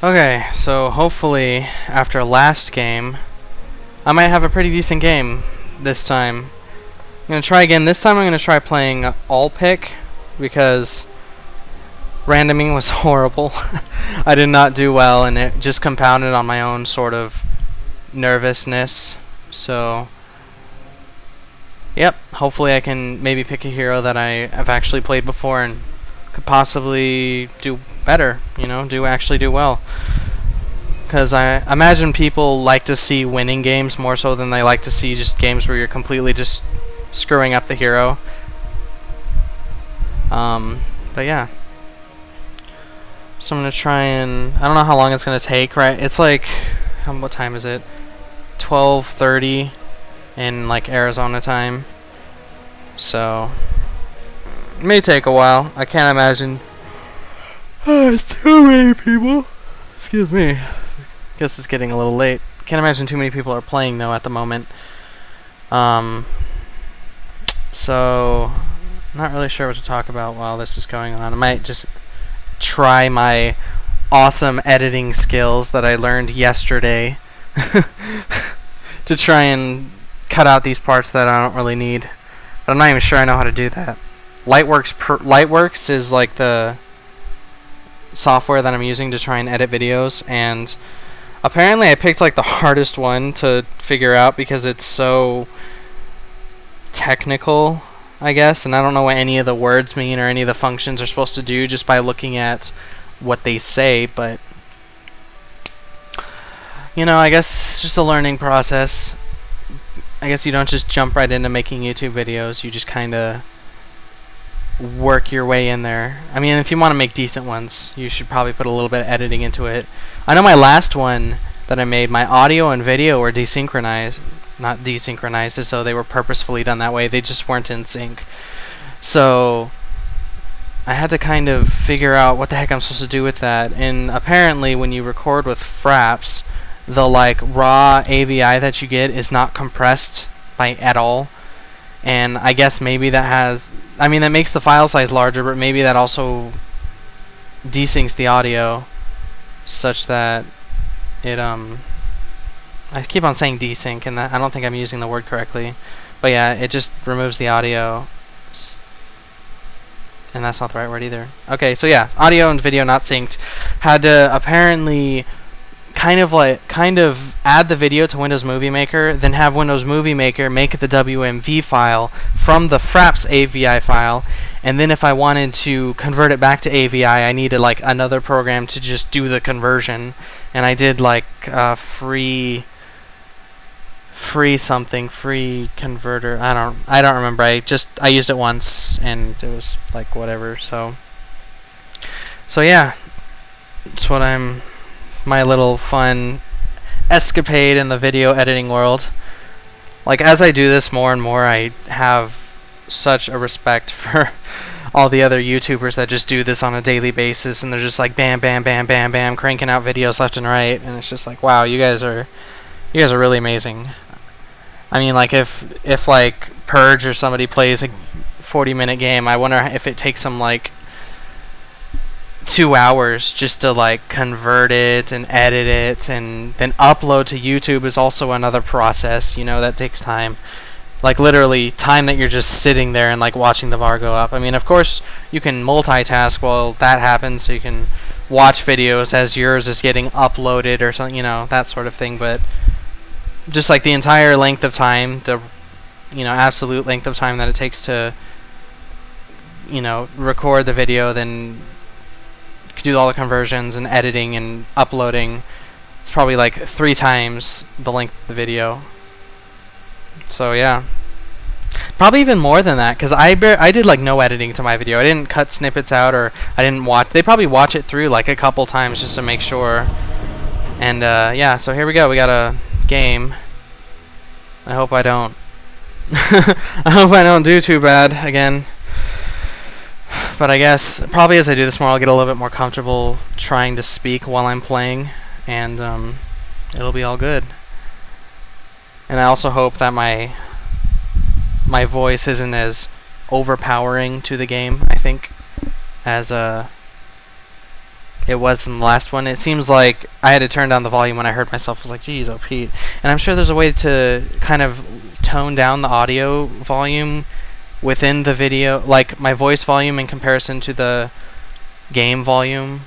Okay, so hopefully after last game, I might have a pretty decent game this time. I'm going to try again. This time I'm going to try playing all pick because randoming was horrible. I did not do well and it just compounded on my own sort of nervousness. So, yep, hopefully I can maybe pick a hero that I have actually played before and could possibly do better, you know, actually do well. Because I imagine people like to see winning games more so than they like to see just games where you're completely just screwing up the hero. But yeah. So I'm going to try and... I don't know how long it's going to take, right? It's like... what time is it? 12:30 in like Arizona time. So... it may take a while. I can't imagine... too many people. Excuse me. Guess it's getting a little late. Can't imagine too many people are playing though at the moment. So not really sure what to talk about while this is going on. I might just try my awesome editing skills that I learned yesterday to try and cut out these parts that I don't really need. But I'm not even sure I know how to do that. Lightworks is like the software that I'm using to try and edit videos, and apparently I picked like the hardest one to figure out because it's so technical, I guess, and I don't know what any of the words mean or any of the functions are supposed to do just by looking at what they say, but you know, I guess it's just a learning process. I guess you don't just jump right into making YouTube videos, you just kinda work your way in there. I mean, if you want to make decent ones, you should probably put a little bit of editing into it. I know my last one that I made, my audio and video were desynchronized. Not desynchronized as though they were purposefully done that way. They just weren't in sync. So I had to kind of figure out what the heck I'm supposed to do with that. And apparently when you record with Fraps, the like raw AVI that you get is not compressed at all. And I guess maybe that has... I mean, that makes the file size larger, but maybe that also desyncs the audio such that it, I keep on saying desync, and I don't think I'm using the word correctly. But yeah, it just removes the audio. And that's not the right word either. Okay, so yeah, audio and video not synced. Had to apparently kind of add the video to Windows Movie Maker, then have Windows Movie Maker make the WMV file from the Fraps AVI file, and then if I wanted to convert it back to AVI, I needed like another program to just do the conversion, and I did like free converter. I don't remember. I used it once and it was like whatever. So yeah, that's what my little fun escapade in the video editing world. Like, as I do this more and more, I have such a respect for all the other YouTubers that just do this on a daily basis, and they're just like bam, bam, bam, bam, bam, cranking out videos left and right, and it's just like, wow, you guys are really amazing. I mean, like, if like Purge or somebody plays a 40-minute game, I wonder if it takes them like 2 hours just to like convert it and edit it and then upload to YouTube is also another process, you know, that takes time. Like literally time that you're just sitting there and like watching the bar go up. I mean, of course you can multitask while that happens, so you can watch videos as yours is getting uploaded or something, you know, that sort of thing, but just like the entire length of time, the, you know, absolute length of time that it takes to, you know, record the video, then do all the conversions and editing and uploading, it's probably like 3 times the length of the video. So yeah, probably even more than that, because I did like no editing to my video. I didn't cut snippets out, or I didn't watch. They probably watch it through like a couple times just to make sure. And yeah, so here we go. We got a game. I hope I don't I hope I don't do too bad again. But I guess probably as I do this more, I'll get a little bit more comfortable trying to speak while I'm playing, and it'll be all good. And I also hope that my voice isn't as overpowering to the game, I think, as it was in the last one. It seems like I had to turn down the volume when I heard myself. I was like, geez, oh Pete. And I'm sure there's a way to kind of tone down the audio volume within the video, like my voice volume in comparison to the game volume,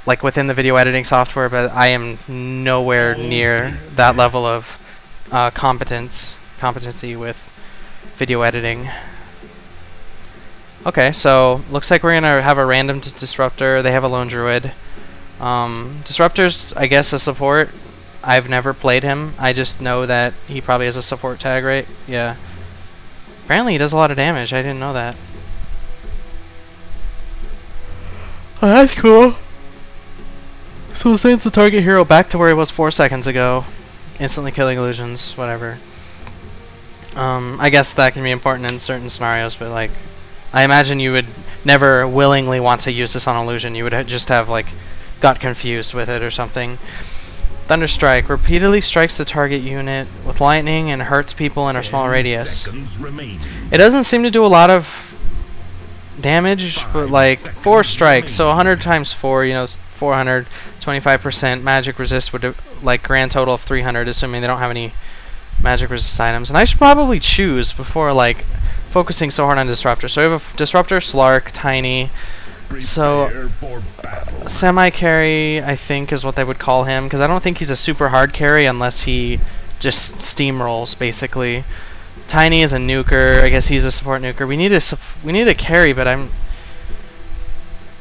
like within the video editing software, but I am nowhere near that level of competency with video editing. Okay, so looks like we're gonna have a random disruptor. They have a lone druid. Disruptor's, I guess, a support. I've never played him. I just know that he probably has a support tag, right? Yeah. Apparently he does a lot of damage. I didn't know that. Oh, that's cool. So it sends the target hero back to where he was 4 seconds ago. Instantly killing illusions, whatever. I guess that can be important in certain scenarios, but like, I imagine you would never willingly want to use this on illusion. You would just have like got confused with it or something. Thunderstrike repeatedly strikes the target unit with lightning and hurts people in a small radius. It doesn't seem to do a lot of damage, but like 4 strikes, so 100 times 4, you know, 400, 25% magic resist would like grand total of 300, assuming they don't have any magic resist items. And I should probably choose before like focusing so hard on disruptor. So we have a disruptor, slark, tiny. So semi-carry, I think, is what they would call him, because I don't think he's a super hard carry unless he just steamrolls basically. Tiny is a nuker. I guess he's a support nuker. We need a carry, but I'm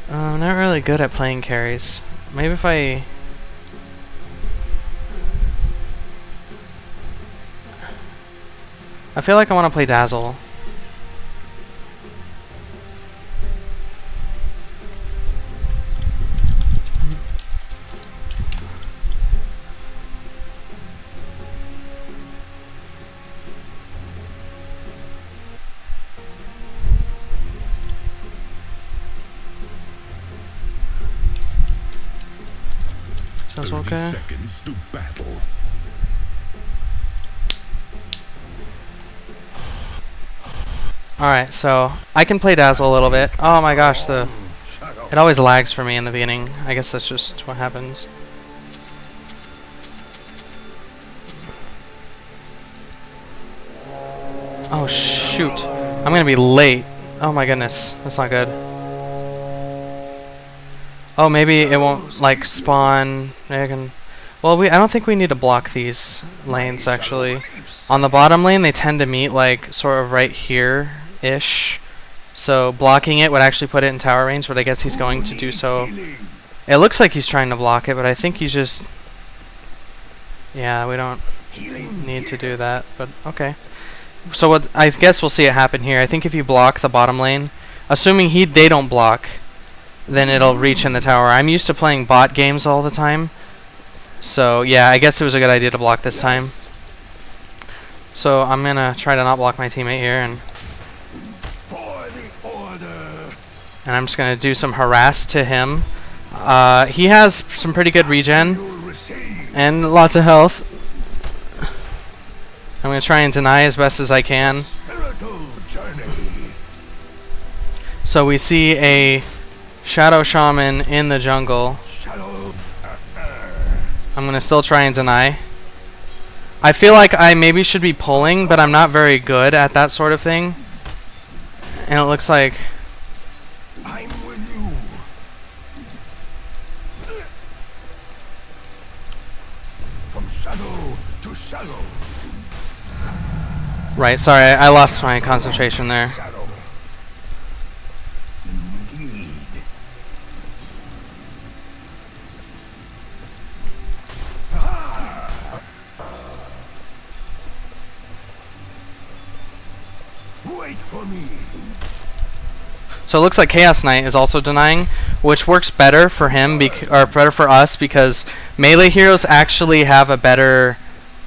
not really good at playing carries. Maybe if I feel like I want to play Dazzle. That's okay. Seconds to battle. Alright, so I can play Dazzle a little bit. Oh my gosh, it always lags for me in the beginning. I guess that's just what happens. Oh shoot. I'm gonna be late. Oh my goodness. That's not good. Oh, maybe it won't like spawn. Maybe I can. Well, I don't think we need to block these lanes actually. On the bottom lane, they tend to meet like sort of right here-ish. So blocking it would actually put it in tower range, but I guess he's going to do so. It looks like he's trying to block it, but I think he's just. Yeah, we don't need to do that, but okay. So what I guess we'll see it happen here. I think if you block the bottom lane, assuming they don't block, then it'll reach in the tower. I'm used to playing bot games all the time, so yeah, I guess it was a good idea to block this time. So I'm gonna try to not block my teammate here, and I'm just gonna do some harass to him. He has some pretty good regen and lots of health. I'm gonna try and deny as best as I can. So we see a Shadow Shaman in the jungle. I'm gonna still try and deny. I feel like I maybe should be pulling, but I'm not very good at that sort of thing. And it looks like I'm with you. From shadow to shadow. right. Sorry, I lost my concentration there. Wait for me. So it looks like Chaos Knight is also denying, which works better for him, or better for us, because melee heroes actually have a better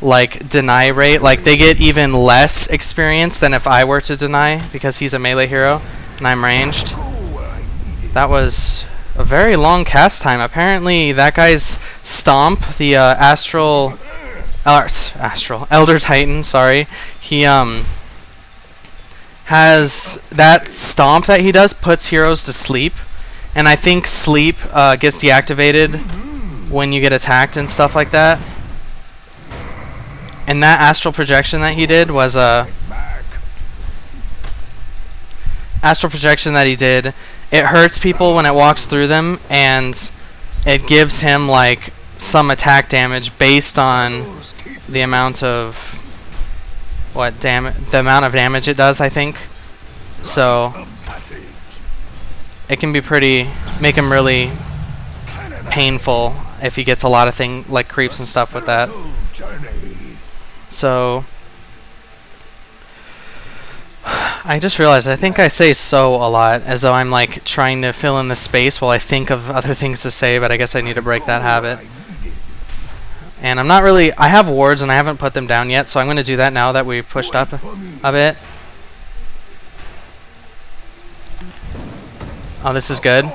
like deny rate. Like they get even less experience than if I were to deny, because he's a melee hero and I'm ranged. That was a very long cast time. Apparently that guy's Stomp, the Elder Titan, sorry, he has that stomp that he does puts heroes to sleep, And I think sleep gets deactivated when you get attacked and stuff like that. And that astral projection that he did was astral projection that he did. It hurts people when it walks through them, and it gives him like some attack damage based on the amount of the amount of damage it does, I think. So it can be make him really painful if he gets a lot of like creeps and stuff with that. So I just realized I think I say "so" a lot, as though I'm like trying to fill in the space while I think of other things to say, but I guess I need to break that habit. And I'm not really, I have wards and I haven't put them down yet, so I'm going to do that now that we've pushed up a bit. Oh, this is good.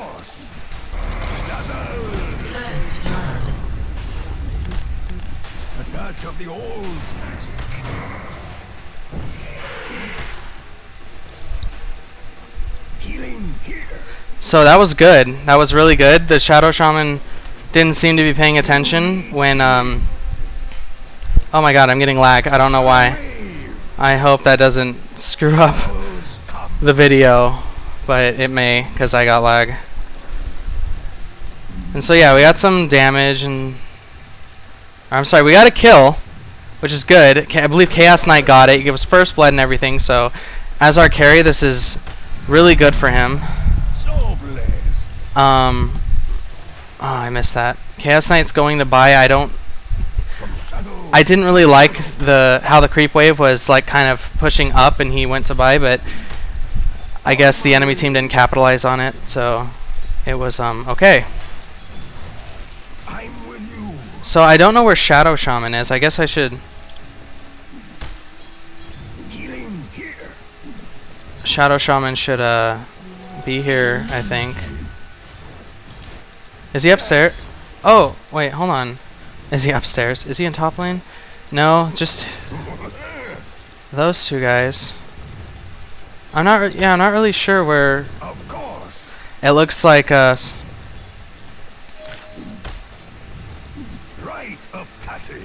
So that was good. That was really good. The Shadow Shaman didn't seem to be paying attention when oh my god, I'm getting lag. I don't know why. I hope that doesn't screw up the video, but it may, because I got lag. And so yeah, we got some damage, and I'm sorry, we got a kill, which is good. I believe Chaos Knight got it. He gave us first blood and everything, so as our carry, this is really good for him. Oh, I missed that. Chaos Knight's going to buy. I didn't really like how the creep wave was like kind of pushing up and he went to buy, but I guess the enemy team didn't capitalize on it, so it was okay. So I don't know where Shadow Shaman is. I guess I should Shadow Shaman should be here, I think. Is he upstairs? Oh, wait, hold on. Is he upstairs? Is he in top lane? No, just those two guys. I'm not really sure where. Of course. It looks like Rite of passage.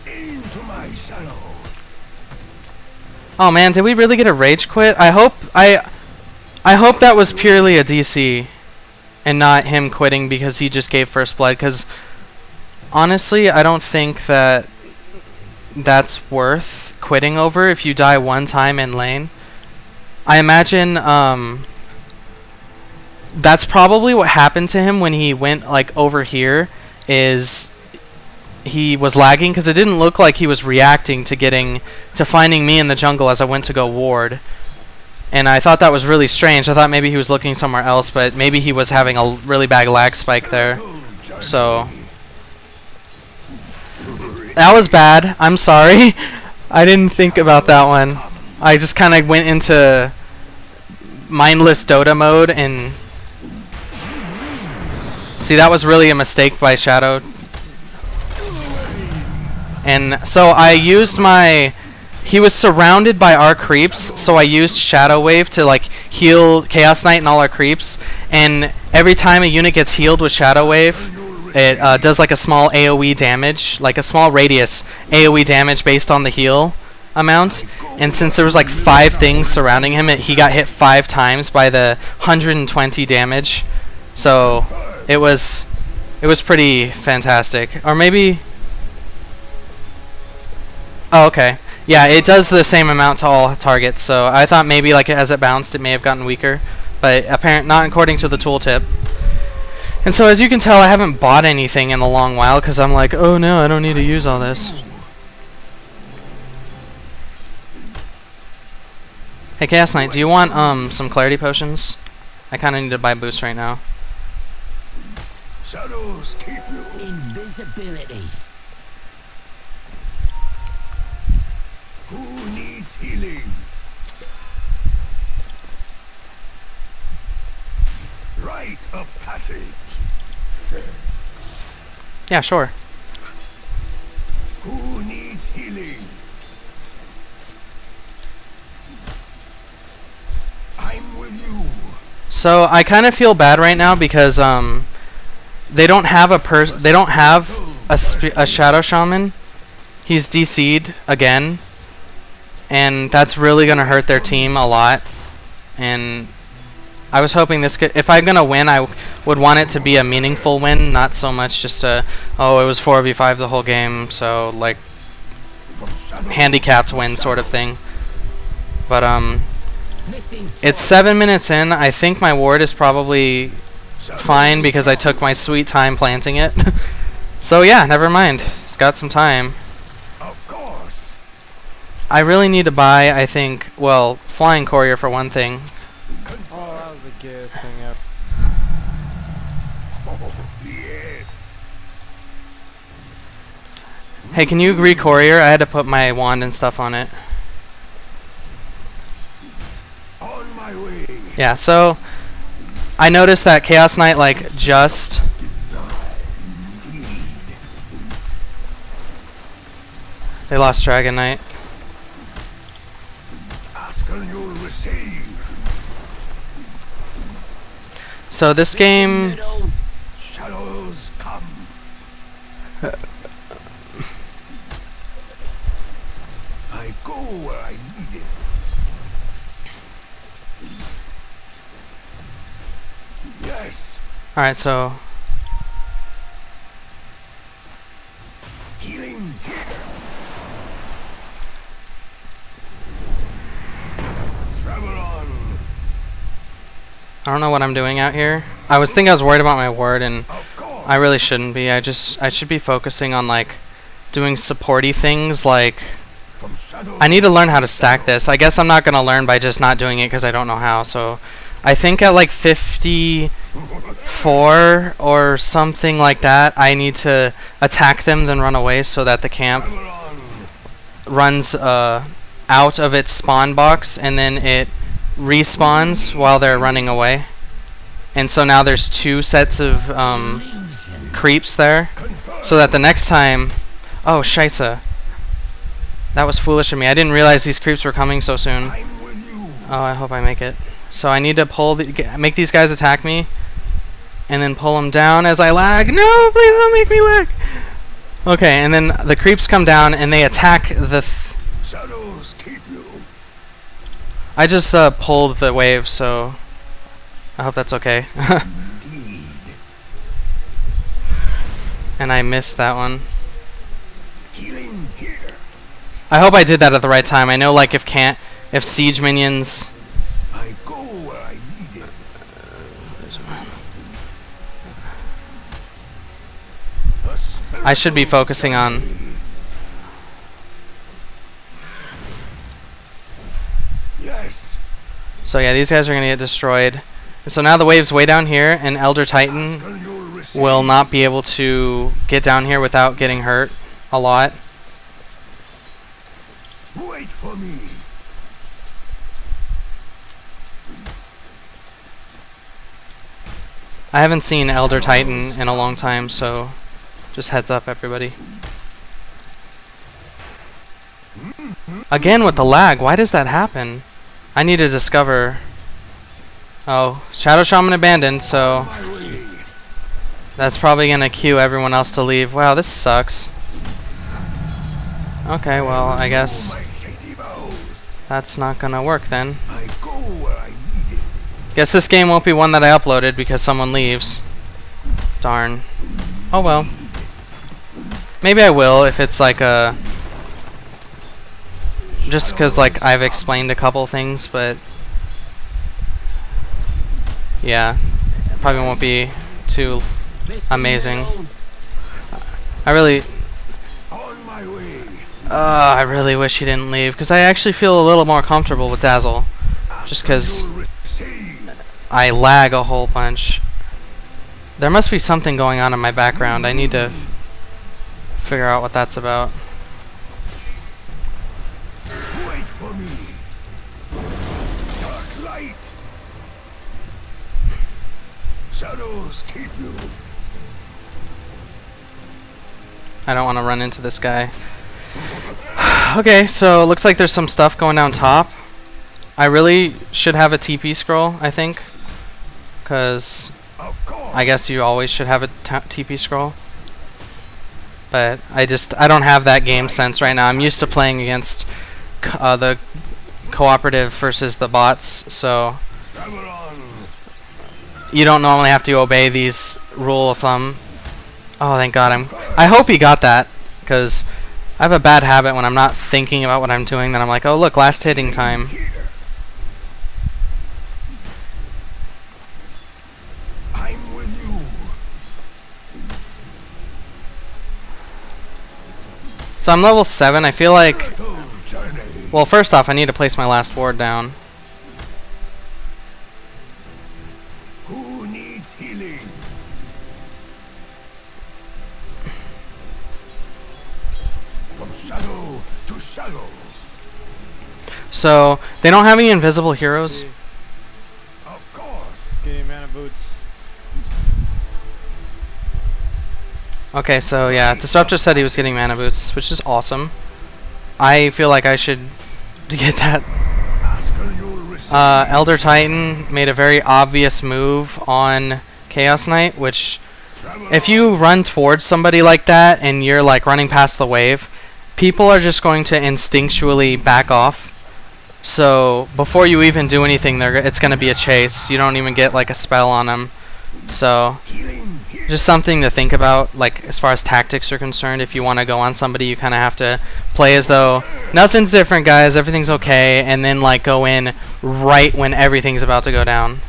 Into my shadow. Oh man, did we really get a rage quit? I hope that was purely a DC and not him quitting because he just gave first blood, because honestly, I don't think that that's worth quitting over if you die one time in lane. I imagine that's probably what happened to him when he went like over here, is he was lagging because it didn't look like he was reacting to finding me in the jungle as I went to go ward. And I thought that was really strange. I thought maybe he was looking somewhere else, but maybe he was having a really bad lag spike there. So that was bad. I'm sorry. I didn't think about that one. I just kind of went into mindless Dota mode, and see, that was really a mistake by Shadow. And so I used he was surrounded by our creeps, so I used Shadow Wave to like heal Chaos Knight and all our creeps, and every time a unit gets healed with Shadow Wave, it does like a small AoE damage, like a small radius AoE damage based on the heal amount. And since there was like 5 things surrounding him, he got hit 5 times by the 120 damage. So it was pretty fantastic. Or maybe, oh okay. Yeah, it does the same amount to all targets, so I thought maybe like as it bounced it may have gotten weaker, but apparently not according to the tooltip. And so as you can tell, I haven't bought anything in a long while because I'm like, oh no, I don't need to use all this. Hey Chaos Knight, do you want some clarity potions? I kind of need to buy boosts right now. Shadows keep you. Invisibility. Who needs healing? Rite of passage. Yeah, sure. Who needs healing? So I kind of feel bad right now because they don't have a shadow shaman. He's DC'd again, and that's really gonna hurt their team a lot. And I was hoping this could, if I'm gonna win, I would want it to be a meaningful win, not so much just a, oh, it was 4v5 the whole game, so like handicapped win sort of thing. But it's 7 minutes in. I think my ward is probably fine because I took my sweet time planting it. So yeah, never mind. It's got some time. Of course. I really need to buy, I think, well, Flying Courier for one thing. Oh, that was the gayest thing ever. Oh, yes. Hey, can you agree Courier? I had to put my wand and stuff on it. On my way. Yeah, so I noticed that Chaos Knight like just they lost Dragon Knight. Ask and you'll receive. So this game, Shadows come. I go where I need it. Yes. all right, so Healing here. Travel on. I don't know what I'm doing out here. I was worried about my ward, and Of course. I really shouldn't be. I should be focusing on like doing supporty things. Like From shadow I need to learn how to stack this. I guess I'm not gonna learn by just not doing it because I don't know how. So I think at like 54 or something like that, I need to attack them then run away so that the camp Travel on. runs out of its spawn box and then it respawns while they're running away. And so now there's two sets of creeps there, Confirm. so that the next time, oh Shisa, that was foolish of me. I didn't realize these creeps were coming so soon. I'm with you. Oh, I hope I make it. So I need to make these guys attack me, and then pull them down as I lag. No, please don't make me lag. Okay, and then the creeps come down and they attack the. Shadows keep you. I just pulled the wave, so I hope that's okay. Indeed. And I missed that one. Healing here. I hope I did that at the right time. I know, like, if siege minions. I go where I need it. A spirit I should be of focusing on. joy. Yes. So yeah, these guys are gonna get destroyed. And so now the wave's way down here, and Elder Ask Titan and you'll receive. will not be able to get down here without getting hurt a lot. Wait for me. I haven't seen Elder Titan in a long time, so just heads up, everybody. Again with the lag, why does that happen? I need to discover. Oh, Shadow Shaman abandoned, so My way. that's probably gonna cue everyone else to leave. Wow, this sucks. Okay, well, I guess My mighty vows. that's not gonna work then. I go where I need it. Guess this game won't be one that I uploaded because someone leaves. Darn. Oh well. Maybe I will if it's like a. Just because like I've explained a couple things, but yeah, probably won't be too amazing. I really wish he didn't leave because I actually feel a little more comfortable with Dazzle, just because I lag a whole bunch. There must be something going on in my background. I need to figure out what that's about. Wait for me. Dark light. Shadows keep you. I don't want to run into this guy. Okay, so it looks like there's some stuff going down top. I really should have a TP scroll, I think. because Of course. I guess you always should have a TP scroll. But I don't have that game sense right now. I'm used to playing against the cooperative versus the bots, so Travel on. you don't normally have to obey these rule of thumb. Oh, thank God! I hope he got that, because I have a bad habit when I'm not thinking about what I'm doing. Then I'm like, oh look, last hitting time. Here. I'm with you. So I'm level 7. I feel like, Spiritual journey. well, first off, I need to place my last ward down. Who needs healing? From shadow to shadow. So they don't have any invisible heroes. Of course. Getting mana boots. Okay, so yeah, Disruptor said he was getting mana boosts, which is awesome. I feel like I should get that. Ask and you'll receive. Elder Titan made a very obvious move on Chaos Knight, which Travel if you run towards somebody like that and you're like running past the wave, people are just going to instinctually back off. So before you even do anything, it's going to be a chase. You don't even get like a spell on them. So healing here. just something to think about, like as far as tactics are concerned. If you want to go on somebody, you kind of have to play as though nothing's different, guys, everything's okay, and then like go in right when everything's about to go down.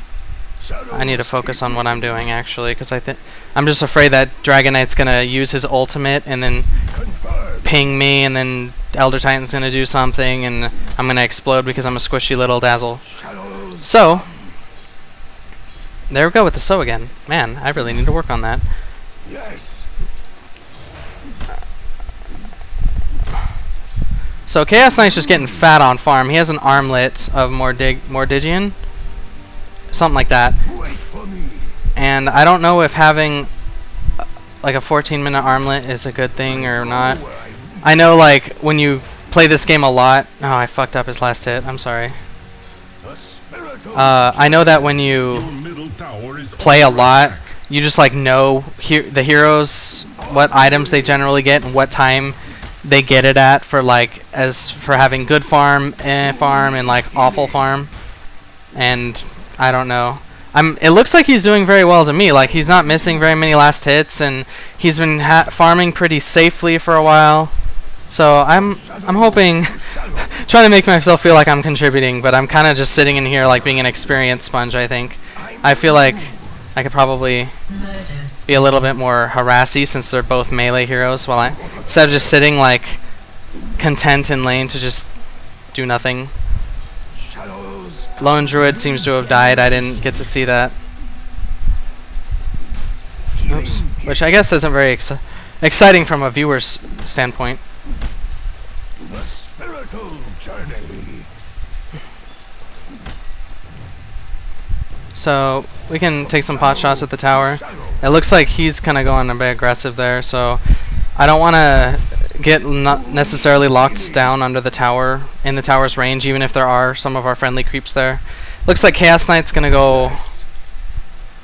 I need to focus on what I'm doing actually, because I'm just afraid that Dragon Knight's gonna use his ultimate and then Confirmed. ping me, and then Elder Titan's gonna do something, and I'm gonna explode because I'm a squishy little Dazzle. Shadows. So there we go with the so again. Man, I really need to work on that. Yes. So Chaos Knight's just getting fat on farm. He has an armlet of Mordigian, something like that. Wait for me. And I don't know if having like a 14-minute armlet is a good thing or not. Where I need I know like when you play this game a lot. Oh, I fucked up his last hit. I'm sorry. a spiritual. I know that when you Middle tower is play a lot, you just like know the heroes, what items they generally get, and what time they get it at for like as for having good farm, farm, and like awful farm. And I don't know. It looks like he's doing very well to me. Like he's not missing very many last hits, and he's been farming pretty safely for a while. So I'm hoping, trying to make myself feel like I'm contributing, but I'm kind of just sitting in here like being an experience sponge. I think I feel like I could probably be a little bit more harassy since they're both melee heroes. While instead of just sitting like content in lane to just do nothing. Shadows. Lone Druid seems to have died. I didn't get to see that. Oops. Which I guess isn't very exciting from a viewer's standpoint. The spiritual journey. So we can take some pot shots at the tower. It looks like he's kind of going a bit aggressive there, so I don't want to get not necessarily locked down under the tower, in the tower's range, even if there are some of our friendly creeps there. Looks like Chaos Knight's gonna go Yes.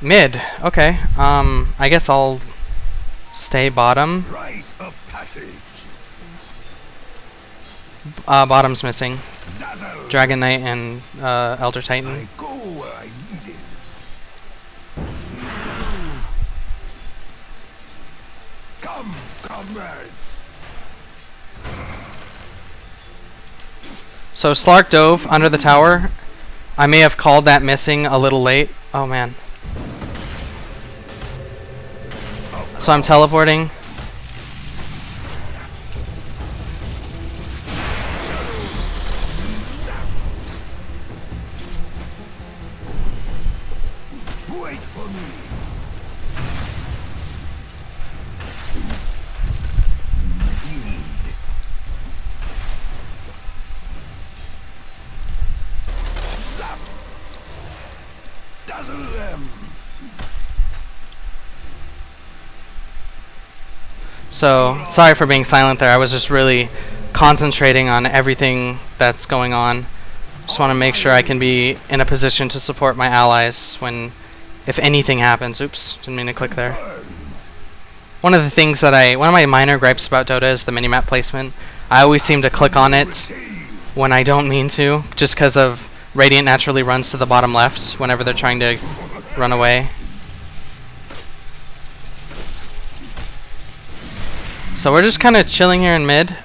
mid. Okay, I guess I'll stay bottom. Rite of passage. Bottom's missing. Dazzle. Dragon Knight and Elder Titan. I go where I need it. Come, comrades. So Slark dove under the tower. I may have called that missing a little late. Oh man. So I'm teleporting. Wait for me. Indeed. Zap. Dazzle them. So sorry for being silent there. I was just really concentrating on everything that's going on. Just want to make sure I can be in a position to support my allies when if anything happens. Oops, didn't mean to click there. One of my minor gripes about Dota is the minimap placement. I always seem to click on it when I don't mean to, just because of Radiant naturally runs to the bottom left whenever they're trying to run away. So we're just kind of chilling here in mid.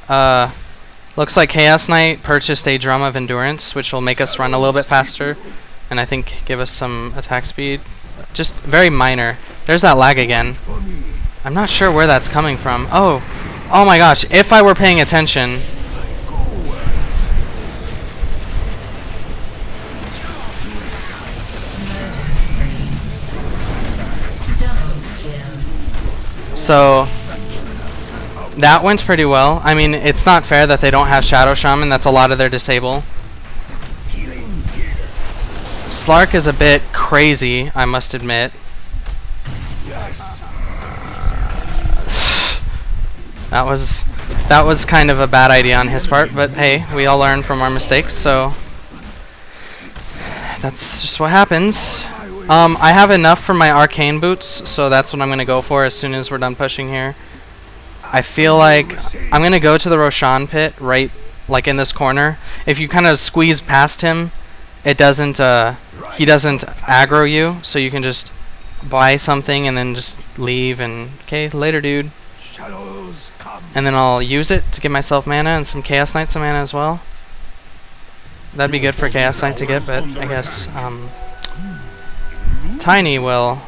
Looks like Chaos Knight purchased a Drum of Endurance, which will make us run a little bit faster, and I think give us some attack speed. Just very minor. There's that lag again. I'm not sure where that's coming from. Oh my gosh, if I were paying attention. So that went pretty well. I mean, it's not fair that they don't have Shadow Shaman. That's a lot of their disable. Slark is a bit crazy, I must admit. That was kind of a bad idea on his part, but hey, we all learn from our mistakes, so that's just what happens. I have enough for my arcane boots, so that's what I'm gonna go for as soon as we're done pushing here. I feel like I'm gonna go to the Roshan pit right like in this corner. If you kind of squeeze past him, it doesn't he doesn't aggro you, so you can just buy something and then just leave and okay, later dude. And then I'll use it to give myself mana and some Chaos Knight some mana as well. That'd be good for Chaos Knight to get, but I guess Tiny will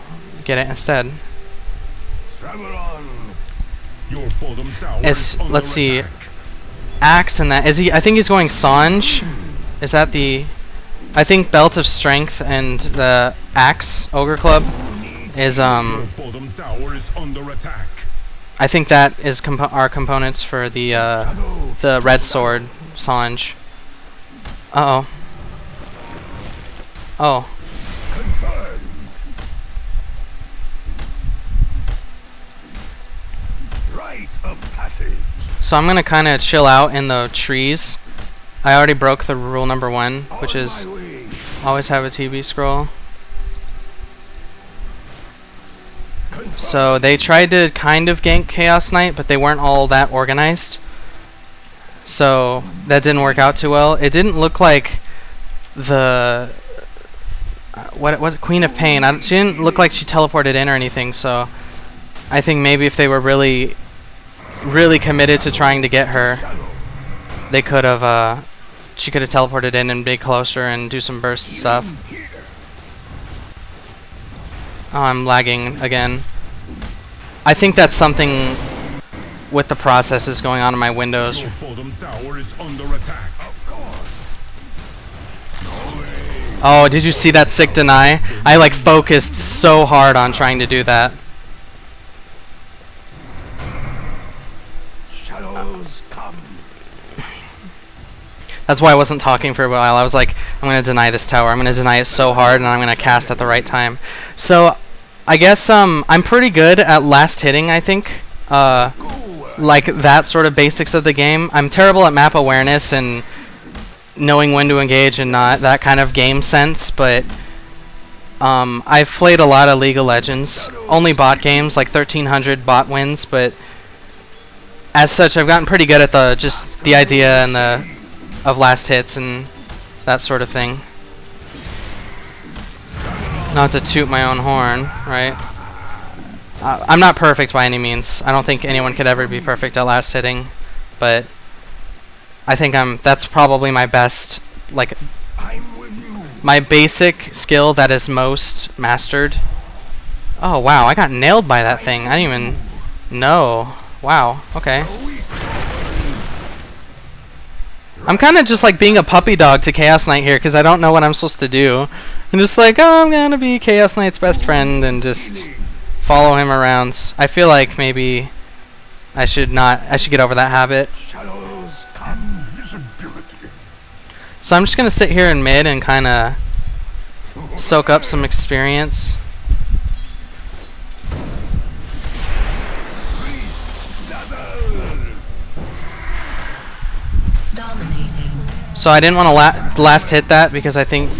get it instead. Let's see, Axe and that is he? I think he's going Sanj. Is that the? I think Belt of Strength and the Axe Ogre Club is I think that is our components for the red sword Sanj. Uh-oh. Oh. So I'm gonna kind of chill out in the trees. I already broke the rule number 1, which is always have a TV scroll. So they tried to kind of gank Chaos Knight, but they weren't all that organized. So that didn't work out too well. It didn't look like the what Queen of Pain. She didn't look like she teleported in or anything. So I think maybe if they were really committed to trying to get her, they could have. She could have teleported in and be closer and do some burst stuff. Oh, I'm lagging again. I think that's something with the processes going on in my windows. Oh, did you see that sick deny? I like focused so hard on trying to do that. That's why I wasn't talking for a while. I was like, I'm going to deny this tower. I'm going to deny it so hard, and I'm going to cast at the right time. So, I guess I'm pretty good at last hitting, I think. Like, that sort of basics of the game. I'm terrible at map awareness and knowing when to engage and not, that kind of game sense, but I've played a lot of League of Legends. Only bot games, like 1,300 bot wins, but as such, I've gotten pretty good at the idea and of last hits and that sort of thing. Not to toot my own horn, right? I'm not perfect by any means. I don't think anyone could ever be perfect at last hitting, but I think that's probably my best, like, my basic skill that is most mastered. Oh wow, I got nailed by that thing. I didn't even know. Wow, okay. I'm kind of just like being a puppy dog to Chaos Knight here because I don't know what I'm supposed to do. I'm just like, oh, I'm gonna be Chaos Knight's best friend and just follow him around. I feel like maybe I should get over that habit. So I'm just gonna sit here in mid and kind of soak up some experience. So I didn't want to last hit that because I think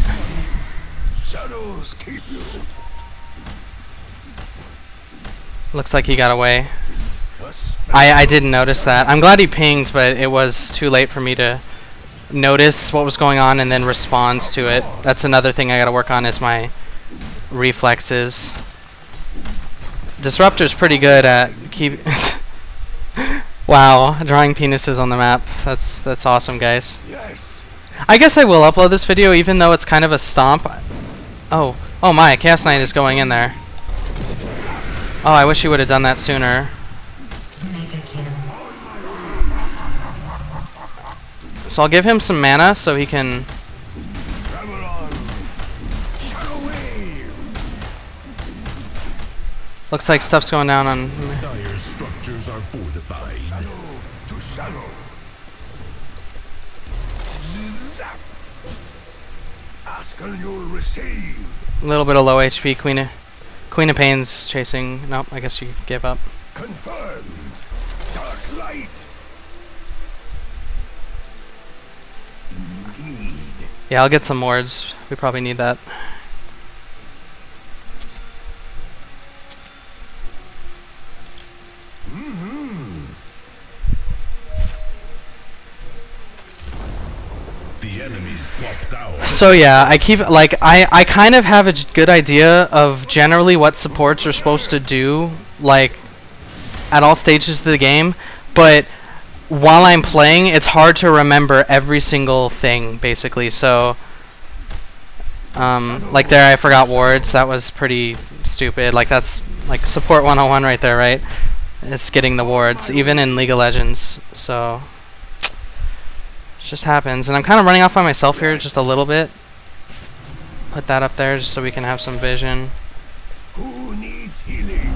Looks like he got away. A spell. I didn't notice that. I'm glad he pinged, but it was too late for me to notice what was going on and then respond to it. That's another thing I gotta work on is my reflexes. Disruptor's pretty good at keep. Wow, drawing penises on the map. That's awesome, guys. Yes. I guess I will upload this video even though it's kind of a stomp. Oh my, Chaos Knight is going in there. Oh, I wish he would have done that sooner. So I'll give him some mana so he can. Travel on. Shadow wave. Looks like stuff's going down on. Dire structures are fortified. Shadow to shadow. Zap. Ask and you'll receive. A little bit of low HP. Queen of Pain's chasing. Nope, I guess you gave up. Confirmed. Dark light. Indeed. Yeah, I'll get some wards. We probably need that. The enemy's top tower. So yeah, I keep like I kind of have a good idea of generally what supports are supposed to do like at all stages of the game, but while I'm playing, it's hard to remember every single thing basically. So like there I forgot wards. That was pretty stupid. Like that's like support 101 right there, right? It's getting the wards even in League of Legends. So it just happens, and I'm kind of running off on myself here just a little bit. Put that up there just so we can have some vision. Who needs healing?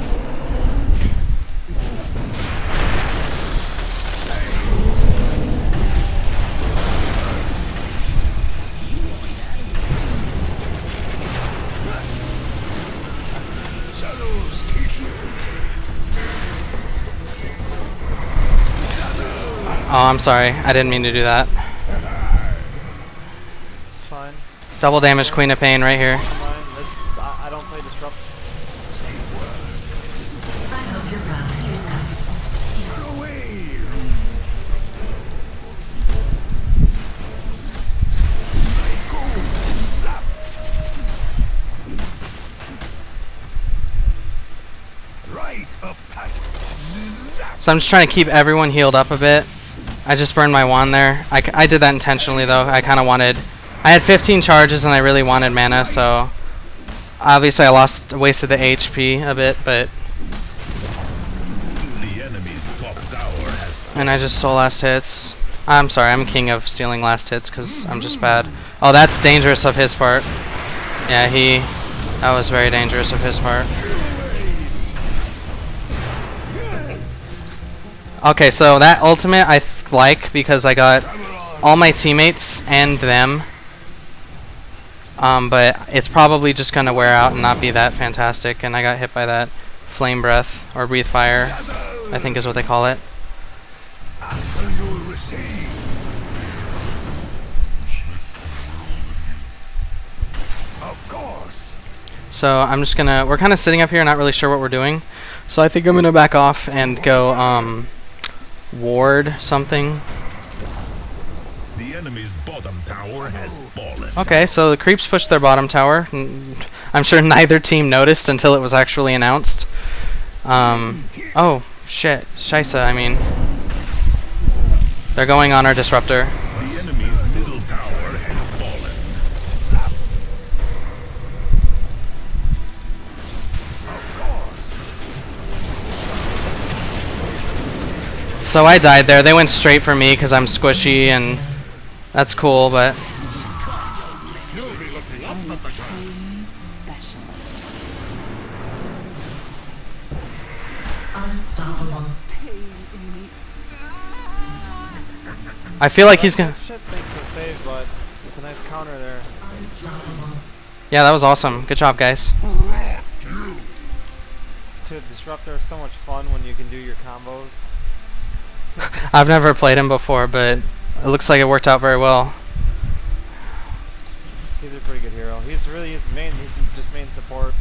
Shadows keep you. Oh, I'm sorry. I didn't mean to do that. It's fine. Double damage Queen of Pain right here. Come on, I don't play disrupt. I hope you're proud of yourself. Shadow wave. Go. Zap. Rite of passage. Zap. So I'm just trying to keep everyone healed up a bit. I just burned my wand there. I did that intentionally though. I kind of wanted. I had 15 charges and I really wanted mana, so obviously I wasted the HP a bit, but The enemy's top tower has and I just stole last hits. I'm sorry, I'm king of stealing last hits because I'm just bad. Oh, that's dangerous of his part. Yeah, that was very dangerous of his part. Okay, so that ultimate I like because I got all my teammates and them. But it's probably just gonna wear out and not be that fantastic. And I got hit by that flame breath or breathe fire, I think is what they call it. Ask and you'll receive. Of course. So I'm just gonna. We're kind of sitting up here, not really sure what we're doing. So I think I'm gonna back off and go ward something. the enemy's bottom tower has fallen. Okay, so the creeps pushed their bottom tower. I'm sure neither team noticed until it was actually announced. Oh, shit. Scheisse, I mean. They're going on our disruptor. The enemy's middle tower has fallen. So I died there. They went straight for me because I'm squishy, and that's cool, but... Unstoppable. I feel like he's gonna... Shit thing to save, but it's a nice counter there. Unstoppable. Yeah, that was awesome. Good job, guys. To disruptor is so much fun when you can do your combos. I've never played him before, but it looks like it worked out very well. He's a pretty good hero. He's really his main. He's just main support.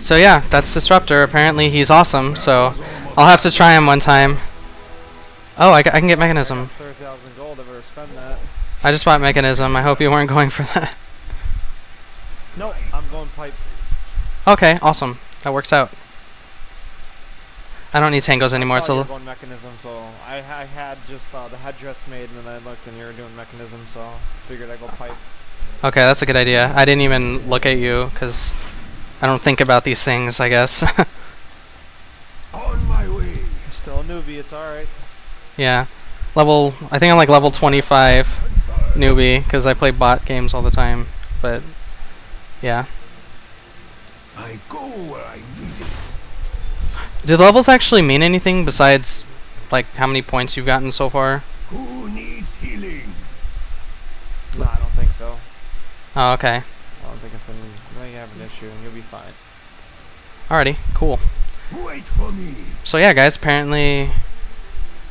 So yeah, that's Disruptor. Apparently he's awesome, so I'll have to try him one time. Oh, I can get Mekansm. 30,000 gold if I ever spend that. I just bought Mekansm. I hope you weren't going for that. Nope, I'm going pipe. Okay, awesome. That works out. I don't need tangos anymore. I saw you So were going mechanism, so I had just the headdress made, and then I looked and you were doing mechanism, so figured I'd go pipe. okay, that's a good idea. I didn't even look at you because I don't think about these things, I guess. On my way. You're still a newbie, it's alright. Yeah. I think I'm like level 25 newbie because I play bot games all the time. But yeah. I go where I need it. Do the levels actually mean anything besides like how many points you've gotten so far? Who needs healing? No, I don't think so. Oh, okay. I don't think it's I think you have an issue, and you'll be fine. Alrighty, cool. Wait for me. So yeah, guys, apparently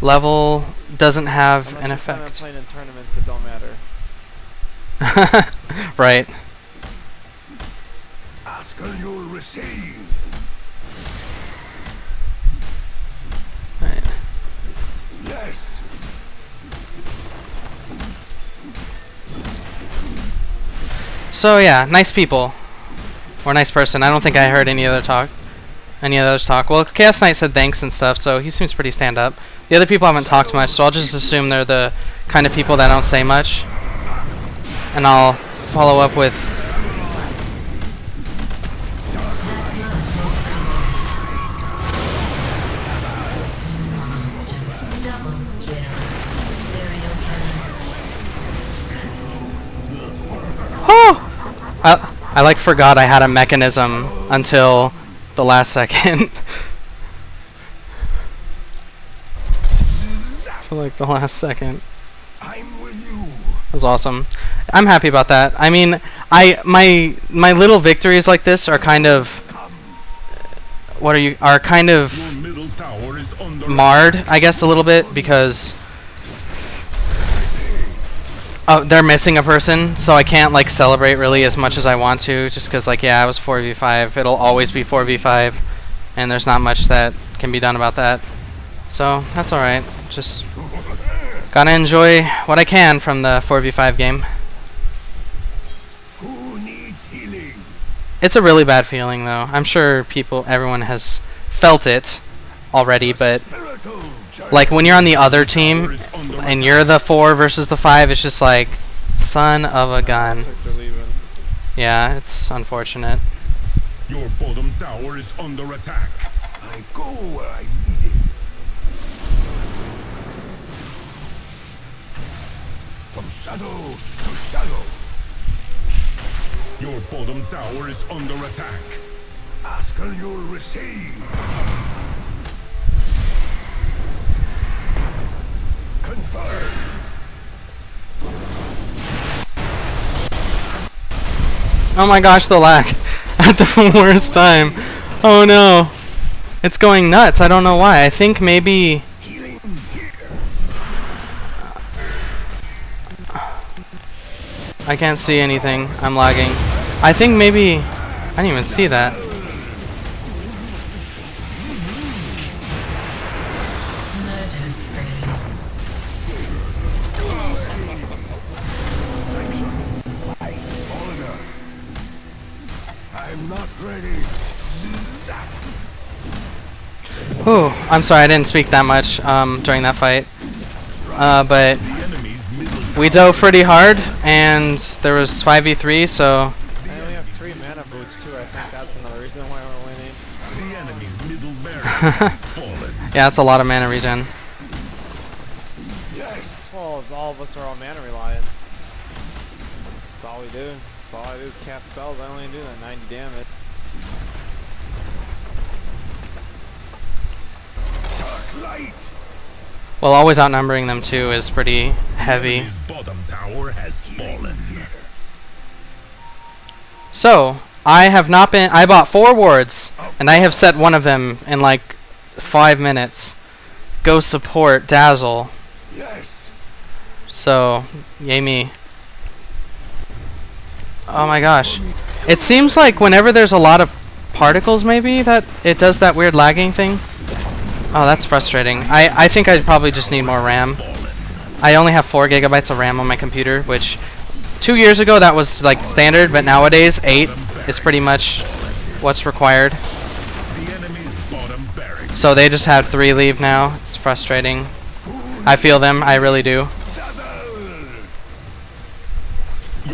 level doesn't have Unless an you're planning on effect. playing in tournaments that don't matter. Right. Ask and you'll receive. Right. Yes. So yeah, nice people. Or nice person. I don't think I heard any others talk. Well, Chaos Knight said thanks and stuff, so he seems pretty stand up. The other people haven't talked much, so I'll just assume they're the kind of people that don't say much. And I'll follow up with Double kill. Serial killer. Oh! I like forgot I had a Mekansm until the last second. For like the last second. I'm with you. That was awesome. I'm happy about that. I mean, my little victories like this are kind of kind Your of middle tower is under marred, I guess, a little bit because they're missing a person, so I can't like celebrate really as much as I want to, just because like yeah, I was 4v5. It'll always be 4v5, and there's not much that can be done about that. So that's all right. Just gotta enjoy what I can from the 4v5 game. Who needs healing? It's a really bad feeling though. I'm sure everyone has felt it already, but Spiritual giant. like when you're on the other team is under and you're the 4 versus the 5, it's just like son of a gun. Looks like they're leaving. Yeah, it's unfortunate. Your bottom tower is under attack. I go where I need it. From shadow to shadow. Your bottom tower is under attack. Ask and you'll receive. Confirmed. Oh my gosh, the lag at the worst time. Oh no. It's going nuts. I don't know why. I think maybe Healing here. I can't see anything. I'm lagging. I think maybe I didn't even see that. Murder spree. Order. I'm not ready. Zap. Ooh, I'm sorry I didn't speak that much during that fight. But The enemy's middle tower we dove pretty hard, and there was 5v3, so I only have 3 mana boots too. I think that's another reason why we're winning. the enemy's middle barracks have fallen. yeah, it's a lot of mana regen. Yes. Well, all of us are on mana reliant. That's all we do. That's all I do is cast spells. I only do that 90 damage. Dark light. Well, always outnumbering them too is pretty heavy. His bottom tower has fallen. So, I bought 4 wards, and I have set one of them in like 5 minutes. Go support Dazzle. Yes. So, yay me. Oh my gosh. It seems like whenever there's a lot of particles maybe that it does that weird lagging thing. Oh, that's frustrating. I think I probably just need more RAM. I only have 4 gigabytes of RAM on my computer, which 2 years ago that was like standard, but nowadays 8 is pretty much what's required. The enemy's bottom barracks. So they just had 3 leave now. It's frustrating. I feel them, I really do.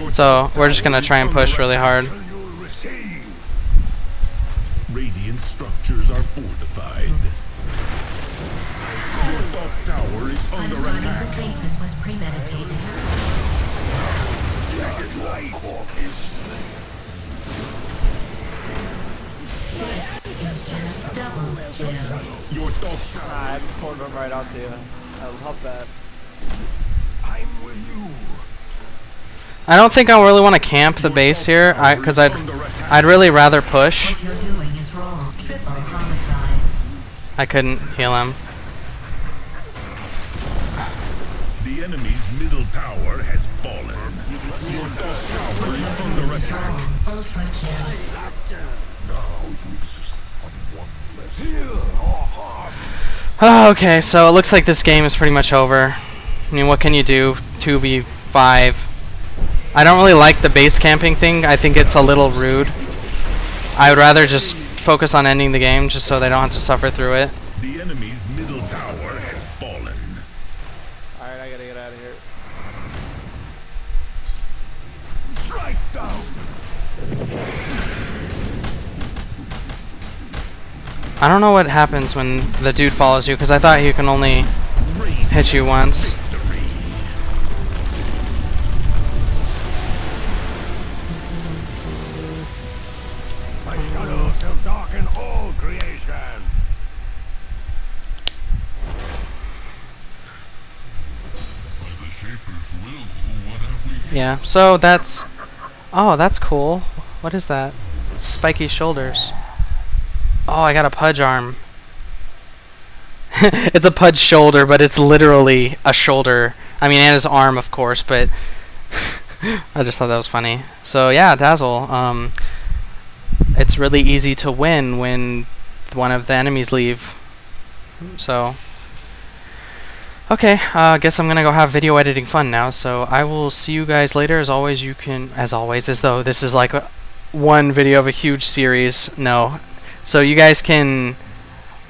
So we're just gonna try and push really hard. Radiant structures are fortified. Your top tower is I'm under starting to attack. think this was premeditated. This is just double kill. Your top tower. I just pulled them right out to you. I love that. I'm with you. I don't think I really want to camp the base here, because I'd really rather push. What you're doing is wrong. Triple homicide. I couldn't heal him. The enemy's middle tower has fallen. Your top tower is under attack. Ultra kill. Oh, okay, so it looks like this game is pretty much over. I mean, what can you do? 2v5. I don't really like the base camping thing. I think it's a little rude. I would rather just focus on ending the game just so they don't have to suffer through it. The enemy's middle tower has fallen. Alright, I gotta get out of here. Strike down. I don't know what happens when the dude follows you, because I thought he can only hit you once. Victory. My shadow shall darken all creation. Yeah, so that's... Oh, that's cool. What is that? Spiky shoulders. Oh, I got a pudge arm. It's a pudge shoulder, but it's literally a shoulder. I mean, and his arm, of course, but... I just thought that was funny. So, yeah, Dazzle. It's really easy to win when one of the enemies leave. So... Okay, guess I'm gonna go have video editing fun now, so I will see you guys later. As always, you can, as though this is like one video of a huge series. No. So you guys can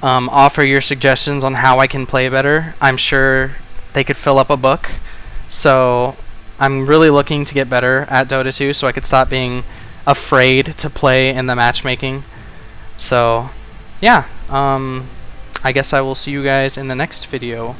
offer your suggestions on how I can play better. I'm sure they could fill up a book. So I'm really looking to get better at Dota 2 so I could stop being afraid to play in the matchmaking. So, yeah, I guess I will see you guys in the next video.